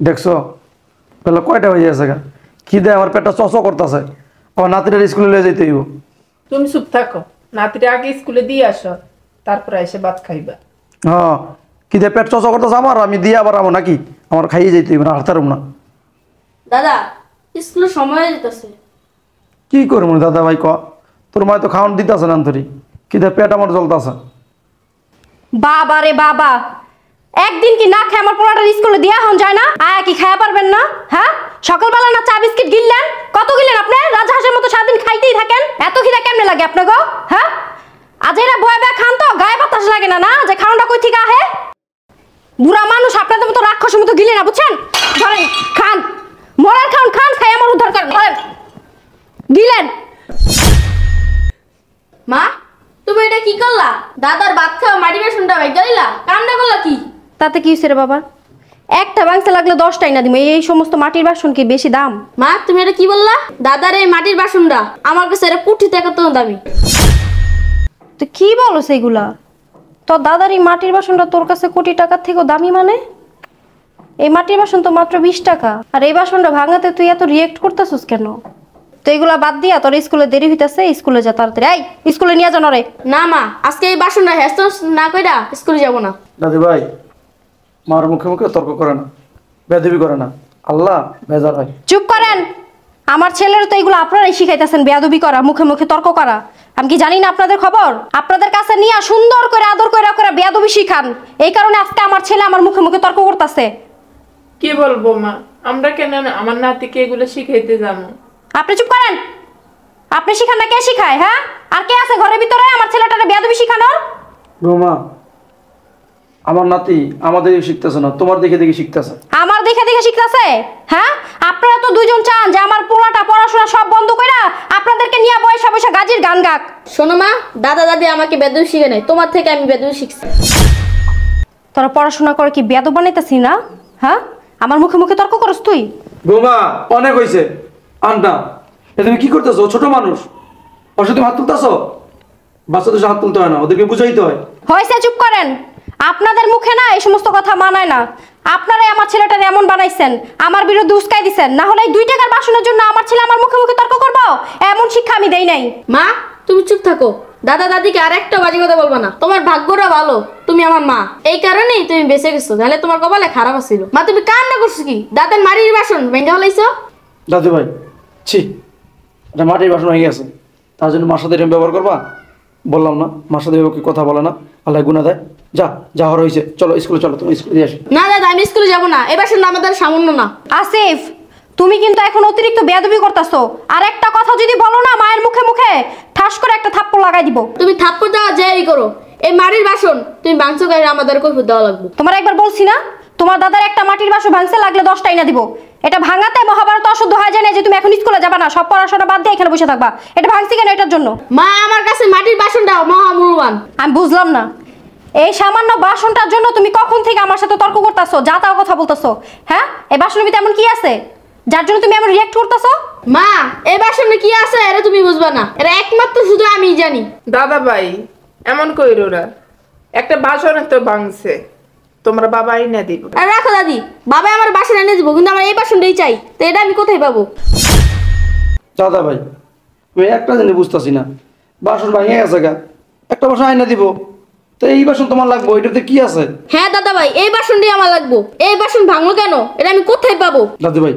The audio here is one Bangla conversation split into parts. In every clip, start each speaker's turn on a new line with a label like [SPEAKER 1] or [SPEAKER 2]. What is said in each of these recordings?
[SPEAKER 1] দেখছো বেলা কয়টা হয়ে গেছে গা, খিদে আমার পেটটা চচ করতেছে। আমার নাতিটার স্কুলে নিয়ে যেতে হইব।
[SPEAKER 2] তুমি চুপ থাকো, নাতিটা আগে স্কুলে দিয়ে আসো, তারপরে এসে ভাত খাইবা।
[SPEAKER 1] হ্যাঁ, খিদে পেট চচ করতেছে আমার, আমি দিয়ে আবার আমো নাকি? আমার খাইয়ে যেতে হইব না, হারতারুম না।
[SPEAKER 3] দাদা স্কুলের সময় হয়ে যেতেছে।
[SPEAKER 1] কি করবো দাদা ভাই ক, তোর মায় তো খাওয়ান দিতেছে না আন্তরি, খিদে পেট আমার জ্বলতেছে।
[SPEAKER 4] বাবা রে বাবা, একদিন কি না খেয়ে আমার পোলাটার স্কুলে দেয়া হন যায় না? আয়া কি খাওয়া পারবেন না? হ্যাঁ, সকালবেলা না চা বিস্কিট গিললেন, কত গিলেন আপনি? রাজহাঁসের মতো সারাদিন খাইতেই থাকেন, এত খিদা কেমনে লাগে আপনাকে? হ্যাঁ, আজ এরা বয়া বয়া খান তো গায়ে বাতাস লাগে না, না যে খাওয়াটা কই থেকে আহে? বুড়া মানুষ আপনাদের মতো রাক্ষসের মতো গিলে না, বুঝছেন? ধরেন খান, মরার খান, খান খাই আমার উদ্ধার করেন, ধরেন গিলেন।
[SPEAKER 3] মা তুমি এটা কি করলা? দাদার ভাত খাওয়া মাটি বাসনটা ভাইগা দিলা, কামটা করলা কি?
[SPEAKER 4] তাতে কি হয়েছে রে বাবা? একটা বাংসা লাগলে 10টাই না দিব, এই সমস্ত মাটির বাসন কি বেশি দাম?
[SPEAKER 3] মা তুমি এটা কি বললা? দাদার এই মাটির বাসনটা আমার কাছে এটা কোটি টাকা তো দামি।
[SPEAKER 4] তুই কি বলো সেইগুলা? তোর দাদার এই মাটির বাসনটা তোর কাছে কোটি টাকার থেকেও দামি মানে? এই মাটির বাসন তো মাত্র 20 টাকা, আর এই বাসনটা ভাঙাতে তুই এত রিয়েক্ট করতেছিস কেন? তো এগুলা বাদ দিয়া তোর স্কুলে দেরি হইতাছে, স্কুলে যা তাড়াতাড়ি। এই স্কুলে নিয়ে যান রে।
[SPEAKER 3] না মা, আজকে এই বাসনটা হেস্ত না কইরা স্কুলে যাব না।
[SPEAKER 1] দাদি ভাই, মার মুখে মুখে তর্ক করে না, বেদবি করে না, আল্লাহ বেজার হয়।
[SPEAKER 4] চুপ করেন। আমার ছেলের তো এগুলো আপনারাই শিখাইতেছেন, বেয়াদবি করা, মুখে মুখে তর্ক করা। আমি কি জানি না আপনাদের খবর? আপনাদের কাছে নিয়ে সুন্দর করে আদর করে বেয়াদবি শিখান, এই কারণে আজকে আমার ছেলে আমার মুখে মুখে তর্ক করতেছে।
[SPEAKER 2] কি বলবো মা, আমরা কেন আমার নাতিকে এগুলো শিখাইতে যাবো?
[SPEAKER 4] আপনি চুপ করেন। আপনি শিখান না, কে শিখায়? হ্যাঁ, আর কে আছে ঘরের ভিতরে আমার ছেলেটারে বেয়াদবি শিখানোর?
[SPEAKER 1] বৌমা, আমার নাতি আমাদের শিখতেছে না, তোমার দেখে দেখে শিখতেছে।
[SPEAKER 4] আমার দেখে দেখে শিখতেছে? হ্যাঁ, আপনারা তো দুইজন চান যে আমার পোলাটা পড়াশোনা সব বন্ধ কইরা আপনাদেরকে নিয়ে বয়সা বয়সা গাজির গান গাক।
[SPEAKER 3] শোনো মা, দাদা দাদি আমাকে বেদবি শিখে নাই, তোমার থেকে আমি বেদবি শিখছি।
[SPEAKER 4] তোরা পড়াশোনা করে কি বেয়াদব বানাইতাছি না? হ্যাঁ, আমার মুখে মুখে তর্ক করস তুই?
[SPEAKER 1] বৌমা অনেক হয়েছে, আন্না এ তুমি কি করতেছো? ছোট মানুষ, ওর সাথে তুমি হাত তুলতেছো? বাচ্চাদের হাত তুলতে হয় না, ওদেরকে বুঝাইতে হয়।
[SPEAKER 4] হয়েছে, চুপ করেন। আপনাদের মুখে না এই সমস্ত কথা মানায় না। আপনারাই আমার ছেলেটার এমন বানাইছেন, আমার বিরুদ্ধে উস্কাই দিছেন। না হলে এই 2 টাকার বাসনের জন্য আমার ছেলে আমার মুখে মুখে তর্ক করবো? এমন শিক্ষা আমি দেই নাই।
[SPEAKER 3] মা তুমি চুপ থাকো, দাদা দাদিকে আর একটা বাজে কথা বলবা না। তোমার ভাগ্যটা ভালো, তুমি আমার মা, এই কারণেই তুমি বেঁচে গেছো, তাহলে তোমার কপালে খারাপ ছিল। মা তুমি কান্না করছো কি? দাদার মাটির বাসন ভেঙে হলাইছো?
[SPEAKER 1] দাদু ভাই ছি, এটা মাটির বাসন হয়ে গেছে, তার জন্য মার সাথে এরকম ব্যবহার করবা? বললাম না মার সাথে এভাবে কথা বলে না, আল্লাহ গুনাহ দেয়। যা যা হওয়ার হয়েছে, চলো স্কুলে চলো, তুমি স্কুলে দিয়ে আসি।
[SPEAKER 3] না দাদা আমি স্কুলে যাবো না, এই বাসন আমাদের সামান্য না।
[SPEAKER 4] আসিফ, তুমি কিন্তু এখন অতিরিক্ত বেয়াদবি করতেছো। আর একটা কথা যদি বলো না মায়ের মুখে মুখে, ঠাস করে একটা থাপ্পড় লাগাই দিব।
[SPEAKER 3] তুমি থাপ্পড় দেওয়া যাই করো, এই মাটির বাসন তুমি বাংশ গায়ে আমাদের কৈফিয়ত দেওয়া লাগবে।
[SPEAKER 4] তোমার একবার বলছি না, তোমার দাদার একটা মাটির বাসন ভাঙছে, লাগলে 10টাই না দিব। এটা ভাঙাতে মহাভারত অশুদ্ধ হয় যায় না যে তুমি এখন স্কুলে যাবা না, সব পড়াশোনা বাদ দিয়ে এখানে বসে থাকবা। এটা ভাঙছি কেন এটার জন্য?
[SPEAKER 3] মা আমার কাছে মাটির বাসনটা মহামূল্যবান।
[SPEAKER 4] আমি বুঝলাম না, এই সামান্য বাসনটার জন্য তুমি কখন থেকে আমার সাথে তর্ক করতেছো, যা তাও কথা বলতেছো? হ্যাঁ, এই বাসনের ভিতরে এমন কি আছে যার জন্য তুমি এমন রিঅ্যাক্ট করতেছো?
[SPEAKER 3] মা এই বাসনে কি আছে এটা তুমি বুঝবা না, এটা একমাত্র শুধু আমিই জানি।
[SPEAKER 2] দাদা ভাই এমন কইরো না, একটা বাসন তো ভাঙছে, তোমরা বাবা আইনা দিব।
[SPEAKER 3] আর রাখো দাদি, বাবা আমার বাসন এনে দিব, কিন্তু আমার এই বাসনটাই চাই, তো এটা আমি কোথায় পাবো?
[SPEAKER 1] দাদা ভাই আমি একটা জিনিস বুঝতেছি না, বাসন ভাঙে গেছে গা, একটা বাসন আইনা দিব, তো এই বাসন তোমার লাগবে, এটাতে কি আছে?
[SPEAKER 3] হ্যাঁ দাদা ভাই, এই বাসনটাই আমার লাগবো। এই বাসন ভাঙলো কেন, এটা আমি কোথায় পাবো?
[SPEAKER 1] দাদু ভাই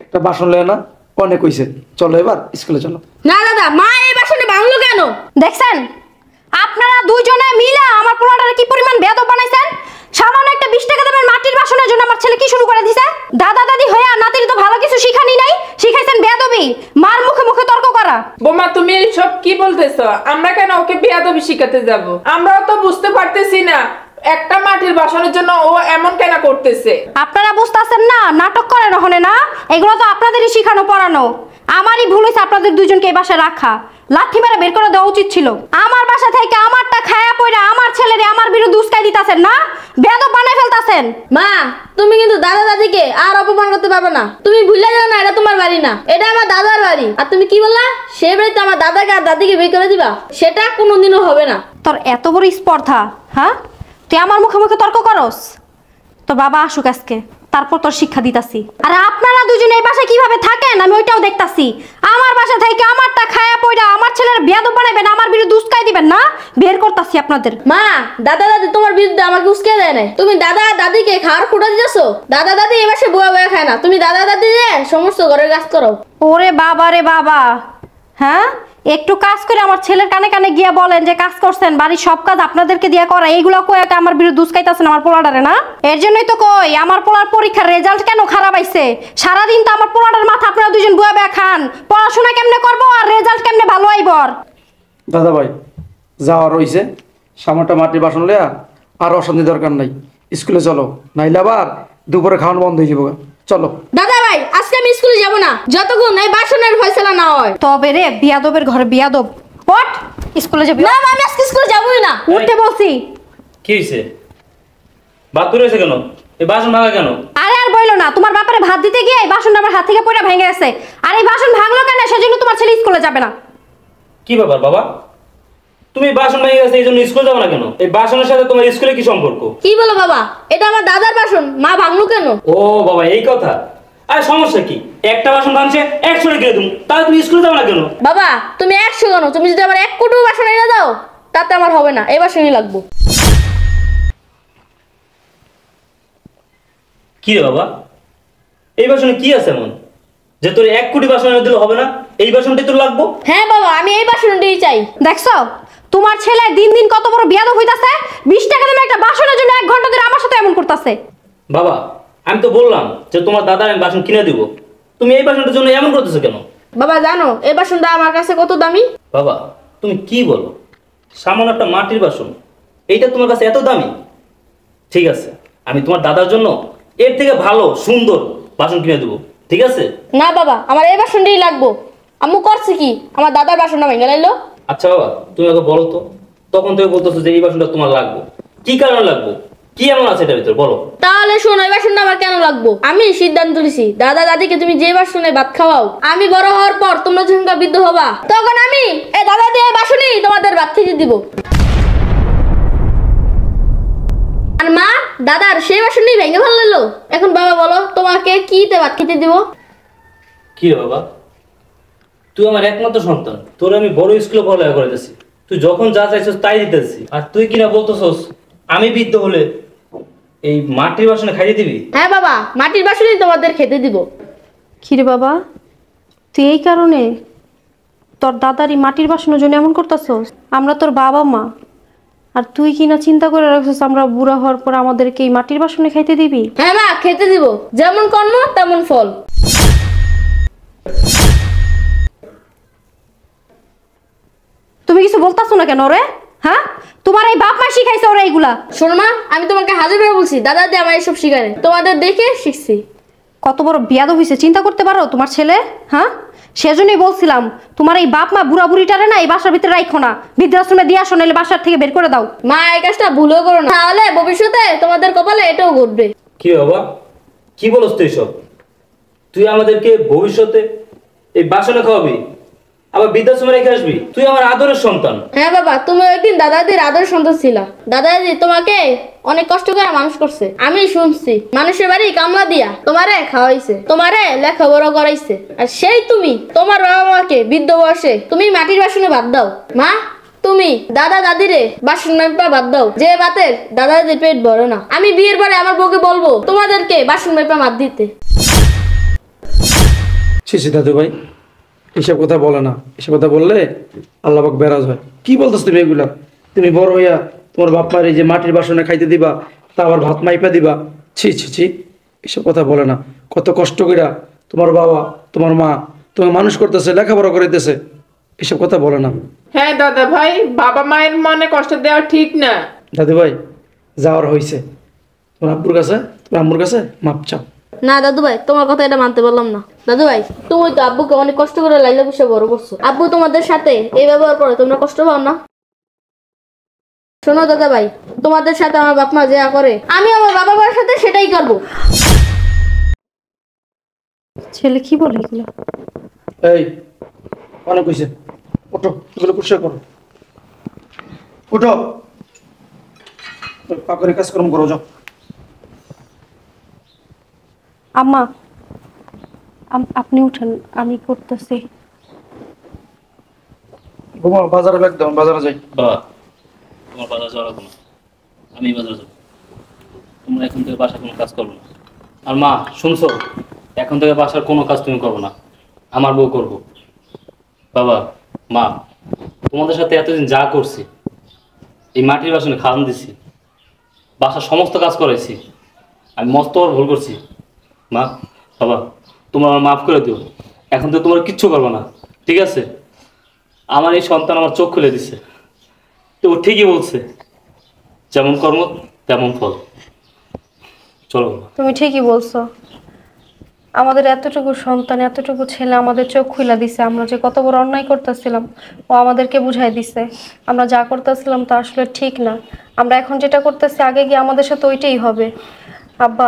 [SPEAKER 1] একটা বাসন লেয় না, অনেক হয়েছে, চলো এবার স্কুলে চলো।
[SPEAKER 3] না দাদা, মা এই বাসনটা ভাঙলো কেন?
[SPEAKER 4] দেখছেন আপনারা দুইজনে মিলে আমার পোলাটারে কি পরিমাণ বেয়াদব বানাইছেন। সামান্য একটা 20 টাকা দামের মাটির বাসনের জন্য আমার ছেলে কি শুরু করে দিছে? দাদা দাদি হইয়া নাতির তো ভালো কিছু শিখানি নাই, শিখাইছেন বেয়াদবি, মার মুখে মুখে তর্ক করা।
[SPEAKER 2] বোমা তুমি এইসব কি বলতেছো? আমরা কেন ওকে বেয়াদবি শিখাতে যাব? আমরাও তো বুঝতে পারতেছি না একটা মাটির বাসনের জন্য ও এমন কেন করতেছে।
[SPEAKER 4] আপনারা বুঝতেছেন না, নাটক করেন ওখানে না, এগুলো তো আপনাদেরই শিখানো পড়ানো। আমারই ভুল হয়েছে আপনাদের দুইজনকে এই বাসায় রাখা, লাঠি মেরে বের করে দেওয়া উচিত ছিল। আমার বাসা থেকে আমারটা খায়া পয়রা আমার ছেলেরে আমার বিরুদ্ধে উস্কাই দিতাছেন না, বেয়াদব বানাই ফেলতাছেন।
[SPEAKER 3] মা তুমি কিন্তু দাদা দাদিকে আর অপমান করতে পারবে না, তুমি ভুলে যাও না এটা তোমার বাড়ি না, এটা আমার দাদার বাড়ি। আর তুমি কি বললা, সে বাড়িতে আমার দাদাকে আর দাদিকে বের করে দিবা? সেটা কোনোদিনও হবে না।
[SPEAKER 4] তোর এত বড় স্পর্ধা, হ্যাঁ? তুই আমার মুখে মুখে তর্ক করস? তোর বাবা আসুক আজকে, তারপর তোর শিক্ষা দিতাছি। আর আপনারা দুজনে এই বাসায় কিভাবে থাকেন আমি ওইটাও দেখতাছি। আমার বাসা থেকে আমারটা খায়া পয়রা আমার ছেলের বিয়াদব বানাবেন, আমার বিরুদ্ধে উস্কাই দিবেন না, বের করতাছি আপনাদের।
[SPEAKER 3] মা দাদা দাদি তোমার বিরুদ্ধে আমাকে উস্কে দেয় নাই। তুমি দাদা দাদিকে খাওয়ার খুঁটা দিতেছো। দাদা দাদি এ বাসে বুয়া বুয়া খায় না। তুমি দাদা দাদি দিয়ে সমস্ত ঘরের কাজ করো।
[SPEAKER 4] ওরে বাবা রে বাবা, হ্যাঁ একটু কাজ করে আমার ছেলের কানে কানে গিয়া বলেন যে কাজ করছেন, বাড়ির সব কাজ আপনাদেরকে দিয়ে করা, এইগুলো কই একটা আমার বিরুদ্ধে উস্কাইতাছেন আমার পোলাটারে না? এর জন্যই তো কই আমার পোলার পরীক্ষার রেজাল্ট কেন খারাপ আইছে। সারাদিন তো আমার পোলাটার মাথা আপনারা দুজন বুয়া বুয়া খান, পড়াশোনা কেমনে করবো আর রেজাল্ট কেমনে ভালো আইব।
[SPEAKER 1] দাদা ভাই যাওয়ার রইছে, সামনেটা মাটির বাসন লইয়া আর অশান্তি দরকার নাই, স্কুলে চলো, নাইলে আবার দুপুরে খাওয়ানো বন্ধ হয়ে যাবো। চলো
[SPEAKER 3] দাদা ভাই আজকে আমি স্কুলে যাব না যতক্ষণ এই বাসনের ফয়সালা না হয়।
[SPEAKER 4] তবে রে বিয়াদবের ঘরে বিয়াদব, ওঠ স্কুলে যাবি
[SPEAKER 3] না মা, আমি আজকে স্কুলে যাবই না।
[SPEAKER 4] উঠতে বলছি।
[SPEAKER 5] কি হয়েছে? ভাত রয়েছে কেন? এই বাসন ভাঙা কেন?
[SPEAKER 4] আরে আর বইলো না, তোমার বাপারে ভাত দিতে গিয়ে এই বাসনটা আমার হাত থেকে পড়ে ভেঙে গেছে। আর এই বাসন ভাঙলো কেন? সেজন্য তোমার ছেলে স্কুলে যাবে না।
[SPEAKER 5] কি ব্যাপার বাবা, তুমি বাসন ভেঙে গেছে এই জন্য স্কুল যাবো না কেন? এই বাসনের সাথে তোমার স্কুলে কি সম্পর্ক?
[SPEAKER 3] কি বলো বাবা, এটা আমার দাদার বাসন, মা ভাঙলো কেন?
[SPEAKER 5] ও বাবা এই কথা। আরে সমস্যা কি? একটা বাসন ভাঙছে 100 কিনে তুমি, তাহলে তুমি স্কুলে যাবো না কেন?
[SPEAKER 3] বাবা তুমি 100 কেন, তুমি যদি আমার 1 কোটি বাসন এনে দাও তাতে আমার হবে না, এই বাসনই লাগবো।
[SPEAKER 5] কি রে বাবা, এই বাসনে কি আছে এমন যে তোর 1 কোটি বাসন এনে দিলে হবে না? এই বাসনটাই তোর লাগবো?
[SPEAKER 3] হ্যাঁ বাবা আমি এই বাসনটাই চাই।
[SPEAKER 4] দেখছো তোমার ছেলে দিন দিন কত বড় বিয়াদব হইতাছে। 20 টাকা দামে একটা বাসনের জন্য 1 ঘন্টা ধরে আমার সাথে এমন করতেছে।
[SPEAKER 5] বাবা আমি তো বললাম যে তোমার দাদার আমি বাসন কিনে দিব, তুমি এই বাসনটার জন্য এমন করতেছো কেন?
[SPEAKER 3] বাবা জানো এই বাসনটা আমার কাছে কত দামি?
[SPEAKER 5] বাবা তুমি কি বলো, সামান্য একটা মাটির বাসন এইটা তোমার কাছে এত দামি? ঠিক আছে আমি তোমার দাদার জন্য এর থেকে ভালো সুন্দর বাসন কিনে দেবো, ঠিক আছে?
[SPEAKER 3] না বাবা আমার এই বাসনটাই লাগবো। আম্মু করছে কি আমার দাদার বাসনটা ভেঙে লাইলো?
[SPEAKER 5] আচ্ছা বাবা তুমি আগে বলো তো, তখন তুমি বলতেছো যে এই বাসনটা তোমার লাগবে, কি কারণে লাগবে, কি এমন আছে এটার ভিতর বলো?
[SPEAKER 3] তাহলে শোনো এই বাসনটা আমার কেন লাগবো। আমি সিদ্ধান্ত নিছি দাদা দাদিকে তুমি যে বাসনে ভাত খাওয়াও, আমি বড় হওয়ার পর তোমরা যখন বৃদ্ধ হবা তখন আমি এই দাদা দিয়ে বাসনই তোমাদের ভাত খেতে দিব। আর মা দাদার সেই বাসনই ভেঙে ফেললো। এখন বাবা বলো তোমাকে কিতে ভাত খেতে দিব?
[SPEAKER 5] কি রে বাবা, তুই আমার একমাত্র সন্তান, তোর আমি বড় স্কুলে পড়ালেখা করাইতেছি, তুই যখন যা চাইছিস তাই দিতেছি, আর তুই কিনা বলতেছস আমি বৃদ্ধ হলে এই মাটির বাসনে খাইয়ে দিবি?
[SPEAKER 3] হ্যাঁ বাবা মাটির বাসনই তোমাদের খেতে দিব।
[SPEAKER 4] কিরে বাবা তুই এই কারণে তোর দাদার এই মাটির বাসনের জন্য এমন করতেছস? আমরা তোর বাবা মা, আর তুই কিনা চিন্তা করে রাখছিস আমরা বুড়া হওয়ার পর আমাদেরকে এই মাটির বাসনে খাইতে দিবি?
[SPEAKER 3] হ্যাঁ মা খেতে দিব, যেমন কর্ম তেমন ফল।
[SPEAKER 4] তুমি কিছু বলতাছো না কেন রে? হ্যাঁ তোমার এই বাপ মা শিখাইছে ওরা এইগুলা?
[SPEAKER 3] শোনো মা আমি তোমাকে হাজার বার বলছি দাদা দিয়ে আমার এইসব শিখায় তোমাদের দেখে শিখছি।
[SPEAKER 4] কত বড় বিয়াদব হইছে চিন্তা করতে পারো তোমার ছেলে? হ্যাঁ সেজন্যই বলছিলাম তোমার এই বাপ মা বুড়া বুড়িটারে না এই বাসার ভিতরে রাখো না, বৃদ্ধাশ্রমে দিয়ে আসো, নাহলে বাসার থেকে বের করে দাও।
[SPEAKER 3] মা এই কাজটা ভুলও করো না, তাহলে ভবিষ্যতে তোমাদের কপালে এটাও ঘটবে।
[SPEAKER 5] কি বাবা কি বলস তুই সব? তুই আমাদেরকে ভবিষ্যতে এই বাসনে খাওয়াবি, আবার বৃদ্ধাশ্রমে রেখে আসবি? তুই আমার আদরের সন্তান।
[SPEAKER 3] হ্যাঁ বাবা তুমি একদিন দাদাদির আদর সন্তান ছিলা। দাদাদি তোমাকে অনেক কষ্ট করে মানুষ করছে, আমি শুনছি। মানুষের বাড়ি কামলা দিয়া তোমারে খাওয়াইছে, তোমারে লেখাপড়া করাইছে, আর সেই তুমি তোমার বাবা মাকে বৃদ্ধ বয়সে তুমি মাটির বাসনে ভাত দাও। মা তুমি দাদা দাদিরে বাসন মাইপা ভাত দাও, যে ভাতের দাদা দাদির পেট ভরে না। আমি বিয়ের পরে আমার বউকে বলবো তোমাদেরকে বাসন মাইপা ভাত দিতে।
[SPEAKER 1] ছি দাদু ভাই এসব কথা বলে না, এসব কথা বললে আল্লাহ পাক বেরাজ হয়। কি বলতেছ তুমি এগুলা? তুমি বড় হইয়া তোমার বাপ মার এই যে মাটির বাসনে খাইতে দিবা, তা আবার ভাত মাইপা দিবা? ছি ছি ছি, এসব কথা বলে না। কত কষ্ট কইরা তোমার বাবা তোমার মা তোমার মানুষ করতেছে, লেখাপড়া করাইতেছে, এসব কথা বলে না।
[SPEAKER 2] হ্যাঁ দাদা ভাই, বাবা মায়ের মনে কষ্ট দেওয়া ঠিক না।
[SPEAKER 1] দাদু ভাই যাওয়ার হয়েছে, তোমার আব্বুর কাছে তোমার আম্মুর কাছে মাপ চাও।
[SPEAKER 3] না দাদু ভাই তোমার কথা এটা মানতে পারলাম না। দাদু ভাই তুমি তো আব্বুকে অনেক কষ্ট করে লাইলা বসে বড় করছো, আব্বু তোমাদের সাথে এই ব্যবহার করে তোমরা কষ্ট পাও না? শোনো দাদা ভাই তোমাদের সাথে আমার বাপ মা যা করে আমি আমার বাবা মার সাথে সেটাই করবো।
[SPEAKER 4] ছেলে কি বলে এগুলা?
[SPEAKER 1] এই অনেক হয়েছে, ওঠো, এগুলো পরিষ্কার করো, ওঠো, পাকড়ে কাজকর্ম করো, যাও।
[SPEAKER 4] আম্মা আপনি উঠেন, আমি করতেছি।
[SPEAKER 1] ঘুমাও, বাজারে ব্যাগ দাও, বাজারে যাই।
[SPEAKER 5] বাবা তোমার বাজার যাওয়া লাগবে না, আমি বাজারে যাবো। তোমরা এখন থেকে বাসার কোনো কাজ করবো না। আর মা শুনছো, এখন থেকে বাসার কোনো কাজ তুমি করবো না, আমার বউ করবো। বাবা মা, তোমাদের সাথে এতদিন যা করছি, এই মাটির বাসনে খাওয়ান দিছি, বাসার সমস্ত কাজ করাইছি, আমি মস্ত বড় ভুল করছি। মা বাবা, তোমরা আমার মাফ করে দিও, এখন তো তোমার কিচ্ছু করবো না, ঠিক আছে? আমার এই সন্তান আমার চোখ খুলে দিছে, তো ও ঠিকই বলছে, যেমন কর্ম তেমন ফল। চলো বাবা।
[SPEAKER 4] তুমি ঠিকই বলছো, আমাদের এতটুকু সন্তান, এতটুকু ছেলে আমাদের চোখ খুলে দিছে। আমরা যে কত বড় অন্যায় করতেছিলাম ও আমাদেরকে বুঝাই দিছে, আমরা যা করতেছিলাম তা আসলে ঠিক না। আমরা এখন যেটা করতেছি আগে গিয়ে আমাদের সাথে ওইটাই হবে। আব্বা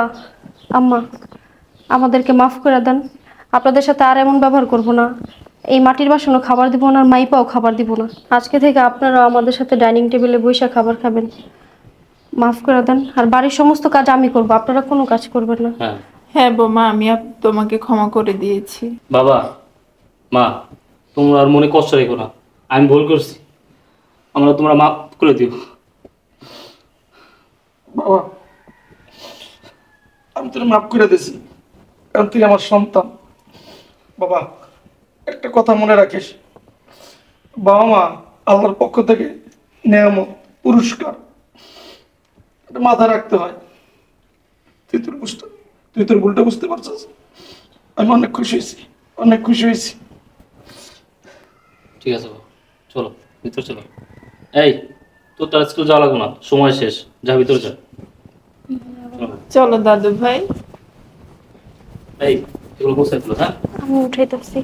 [SPEAKER 4] আম্মা, আমাদেরকে মাফ করে দেন, আপনাদের সাথে আর এমন ব্যবহার করব না। এই মাটির বাসনও খাবার দিব না, আর মাইপাও খাবার দিব না। আজকে থেকে আপনারা আমাদের সাথে ডাইনিং টেবিলে বসে খাবার খাবেন। মাফ করে দেন, আর বাড়ির সমস্ত কাজ আমি করব, আপনারা কোনো কাজ করবেন না।
[SPEAKER 5] হ্যাঁ
[SPEAKER 2] হ্যাঁ বৌমা, আমি তোমাকে ক্ষমা করে দিয়েছি।
[SPEAKER 5] বাবা মা, তোমরা আর মনে কষ্ট রেখো না, আমি ভুল করছি, আমরা তোমরা মাফ করে দিও।
[SPEAKER 1] বাবা, আমি তোর মাফ করে দিয়েছি, কারণ তুই আমার সন্তান। বাবা, একটা কথা মনে রাখিস, বাবা মা আল্লাহর পক্ষ থেকে নেয়ামত, পুরস্কার, এটা মাথায় রাখতে হয়। তুই তোর ভুলটা বুঝতে পারছিস। আমি অনেক খুশি হয়েছি, অনেক খুশি হয়েছি।
[SPEAKER 5] ঠিক আছে বাবা, চলো ভিতরে চলো। এই তোর তার স্কুল যাওয়া লাগবে না, সময় শেষ, যা ভিতরে যা। চলো।
[SPEAKER 2] চলো দাদু ভাই।
[SPEAKER 5] এই এগুলো বসে ফেলো, হ্যাঁ?
[SPEAKER 4] আমি উঠাইতেছি।